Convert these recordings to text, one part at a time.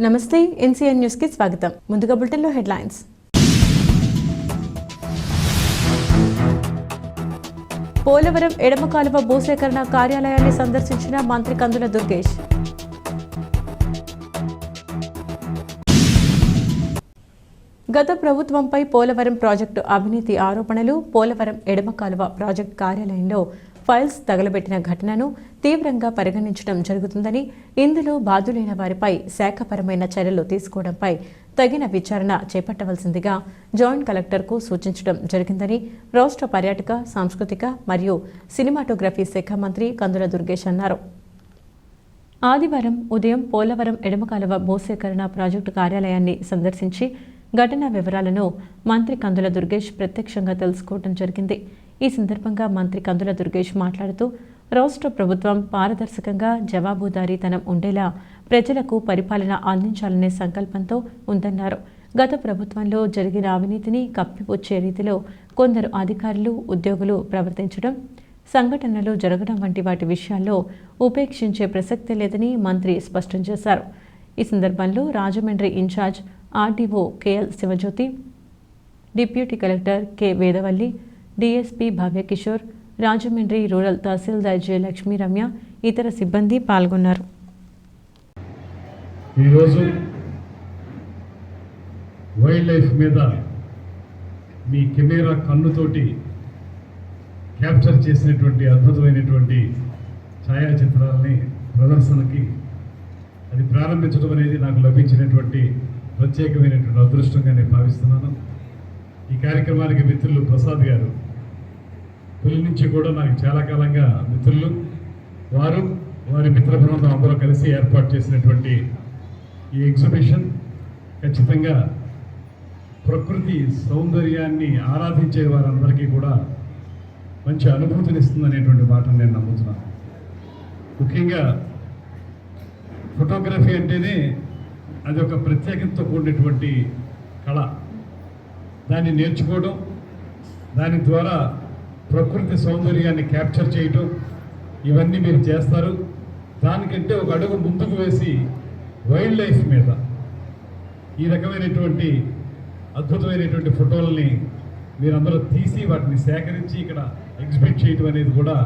నమస్తే NCN news కి స్వాగతం. ముందుగా బులెటిన్లో హెడ్లైన్స్. పోలవరం ఎడమ కాలువ భూసేకరణ కార్యాలయాన్ని సందర్శించిన మంత్రి కందుల దుర్గేష్. గత ప్రభుత్వంపై పోలవరం ప్రాజెక్టు అవినీతి ఆరోపణలు. పోలవరం ఎడమ కాలువ ప్రాజెక్టు కార్యాలయంలో ఫైల్స్ తగలబెట్టిన ఘటనను తీవ్రంగా పరిగణించడం జరుగుతుందని, ఇందులో బాధ్యులైన వారిపై శాఖపరమైన చర్యలు తీసుకోవడంపై తగిన విచారణ చేపట్టవలసిందిగా జాయింట్ కలెక్టర్కు సూచించడం జరిగిందని రాష్ట్ర పర్యాటక, సాంస్కృతిక మరియు సినిమాటోగ్రఫీ శాఖ మంత్రి కందుల దుర్గేష్ అన్నారు. ఆదివారం ఉదయం పోలవరం ఎడమ కాలువ భూసేకరణ ప్రాజెక్టు కార్యాలయాన్ని సందర్శించి ఘటన వివరాలను మంత్రి కందుల దుర్గేష్ ప్రత్యక్షంగా తెలుసుకోవడం జరిగింది. ఈ సందర్భంగా మంత్రి కందుల దుర్గేష్ మాట్లాడుతూ, రాష్ట్ర ప్రభుత్వం పారదర్శకంగా, జవాబుదారీతనం ఉండేలా ప్రజలకు పరిపాలన అందించాలనే సంకల్పంతో ఉందన్నారు. గత ప్రభుత్వంలో జరిగిన అవినీతిని కప్పిపుచ్చే రీతిలో కొందరు అధికారులు, ఉద్యోగులు ప్రవర్తించడం, సంఘటనలు జరగడం వంటి వాటి విషయాల్లో ఉపేక్షించే ప్రసక్తి లేదని మంత్రి స్పష్టం చేశారు. ఈ సందర్భంలో Rajahmundry incharge RDO KL Sivajyothi, deputy collector K Vedavalli, DSP Bhavyakishore, Rajahmundry rural తహసీల్దార్ జె లక్ష్మీ రమ్య, ఇతర సిబ్బంది పాల్గొన్నారు. ఈరోజు వైల్డ్ లైఫ్ మీద మీ కెమెరా కన్నుతోటి క్యాప్చర్ చేసినటువంటి అద్భుతమైనటువంటి ఛాయాచిత్రాలని ప్రదర్శనకి అది ప్రారంభించడం అనేది నాకు లభించినటువంటి ప్రత్యేకమైనటువంటి అదృష్టంగా నేను భావిస్తున్నాను. ఈ కార్యక్రమానికి మిత్రులు ప్రసాద్ గారు తొలి నుంచి కూడా నాకు చాలా కాలంగా మిత్రులు, వారి మిత్ర బృందం అందరూ కలిసి ఏర్పాటు చేసినటువంటి ఈ ఎగ్జిబిషన్ ఖచ్చితంగా ప్రకృతి సౌందర్యాన్ని ఆరాధించే వారందరికీ కూడా మంచి అనుభూతినిస్తుందనేటువంటి మాటను నేను నమ్ముతున్నాను. ముఖ్యంగా ఫోటోగ్రఫీ అంటేనే అది ఒక ప్రత్యేకతతో కూడినటువంటి కళ. దాన్ని నేర్చుకోవడం, దాని ద్వారా ప్రకృతి సౌందర్యాన్ని క్యాప్చర్ చేయటం, ఇవన్నీ మీరు చేస్తారు. దానికంటే ఒక అడుగు ముందుకు వేసి వైల్డ్ లైఫ్ మీద ఈ రకమైనటువంటి అద్భుతమైనటువంటి ఫోటోలని మీరందరూ తీసి వాటిని సేకరించి ఇక్కడ ఎగ్జిబిట్ చేయటం అనేది కూడా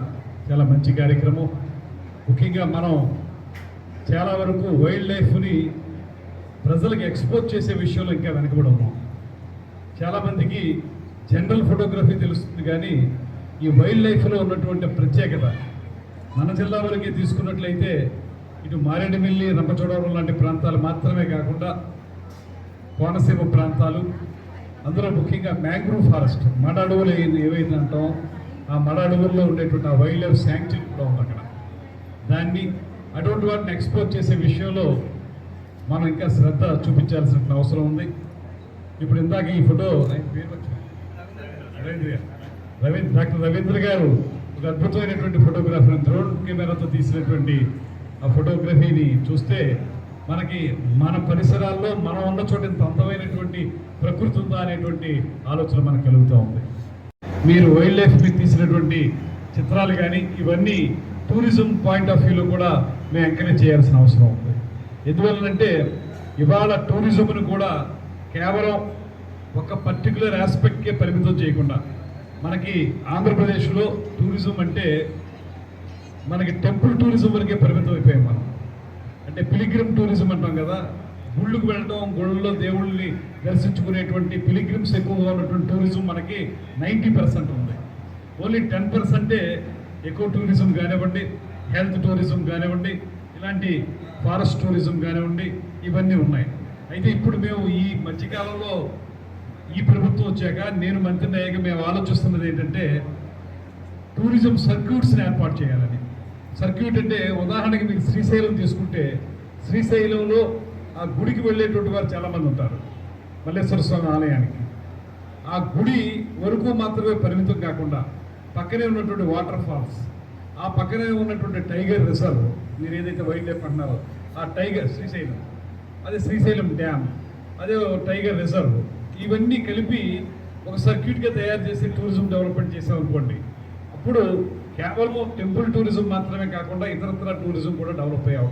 చాలా మంచి కార్యక్రమం. ముఖ్యంగా మనం చాలా వరకు వైల్డ్ లైఫ్ని ప్రజలకు ఎక్స్పోజ్ చేసే విషయంలో ఇంకా వెనకబడి ఉన్నాం. చాలామందికి జనరల్ ఫోటోగ్రఫీ తెలుస్తుంది, కానీ ఈ వైల్డ్ లైఫ్లో ఉన్నటువంటి ప్రత్యేకత మన జిల్లా వరకే తీసుకున్నట్లయితే ఇటు మారేడుమిల్లి, రంపచోడవరం లాంటి ప్రాంతాలు మాత్రమే కాకుండా కోనసీమ ప్రాంతాలు, అందులో ముఖ్యంగా మ్యాంగ్రూవ్ ఫారెస్ట్, మడ అడవులు ఏవైతే అంటాం, ఆ మడ అడవుల్లో ఉండేటువంటి ఆ వైల్డ్ లైఫ్ శాంక్చురీ కూడా ఉంది అక్కడ. దాన్ని అటువంటి వాటిని ఎక్స్పోజ్ చేసే విషయంలో మనం ఇంకా శ్రద్ధ చూపించాల్సిన అవసరం ఉంది. ఇప్పుడు ఇందాక ఈ ఫోటో డాక్టర్ రవీంద్ర గారు ఒక అద్భుతమైనటువంటి ఫోటోగ్రాఫర్ డ్రోన్ కెమెరాతో తీసినటువంటి ఆ ఫోటోగ్రఫీని చూస్తే మనకి మన పరిసరాల్లో మనం ఉన్న చోట ఇంత అందమైనటువంటి ప్రకృతి ఉందా అనేటువంటి ఆలోచన మనకు కలుగుతూ ఉంది. మీరు వైల్డ్ లైఫ్ మీద తీసినటువంటి చిత్రాలు కానీ ఇవన్నీ టూరిజం పాయింట్ ఆఫ్ వ్యూలో కూడా మేము ఎంకరేజ్ చేయాల్సిన అవసరం ఉంది. ఎందువల్లంటే ఇవాళ టూరిజంను కూడా కేవలం ఒక పర్టికులర్ ఆస్పెక్ట్కే పరిమితం చేయకుండా, మనకి ఆంధ్రప్రదేశ్లో టూరిజం అంటే మనకి టెంపుల్ టూరిజం వరకే పరిమితం అయిపోయాం మనం. అంటే పిలిగ్రిమ్ టూరిజం అంటాం కదా, గుళ్ళకు వెళ్ళడం, గుళ్ళల్లో దేవుళ్ళని దర్శించుకునేటువంటి పిలిగ్రిమ్స్ ఎక్కువగా ఉన్నటువంటి టూరిజం మనకి 90% ఉంది. ఓన్లీ 10% ఎకో టూరిజం కానివ్వండి, హెల్త్ టూరిజం కానివ్వండి, ఇలాంటి ఫారెస్ట్ టూరిజం కానివ్వండి, ఇవన్నీ ఉన్నాయి. అయితే ఇప్పుడు మేము ఈ మధ్యకాలంలో ఈ ప్రభుత్వం వచ్చాక, నేను మంత్రిని అయ్యాక మేము ఆలోచిస్తున్నది ఏంటంటే టూరిజం సర్క్యూట్స్ని ఏర్పాటు చేయాలని. సర్క్యూట్ అంటే ఉదాహరణకి మీకు శ్రీశైలం తీసుకుంటే, శ్రీశైలంలో ఆ గుడికి వెళ్ళేటువంటి వారు చాలామంది ఉంటారు, మల్లేశ్వర స్వామి ఆలయానికి. ఆ గుడి వరకు మాత్రమే పరిమితం కాకుండా పక్కనే ఉన్నటువంటి వాటర్ ఫాల్స్, ఆ పక్కనే ఉన్నటువంటి టైగర్ రిజర్వ్, మీరు ఏదైతే వైల్డ్ లైఫ్ అంటున్నారో ఆ టైగర్ శ్రీశైలం, అదే శ్రీశైలం డ్యామ్, అదే టైగర్ రిజర్వ్, ఇవన్నీ కలిపి ఒక సర్క్యూట్గా తయారు చేసి టూరిజం డెవలప్మెంట్ చేసామనుకోండి, అప్పుడు కేవలం టెంపుల్ టూరిజం మాత్రమే కాకుండా ఇతరత్ర టూరిజం కూడా డెవలప్ అయ్యే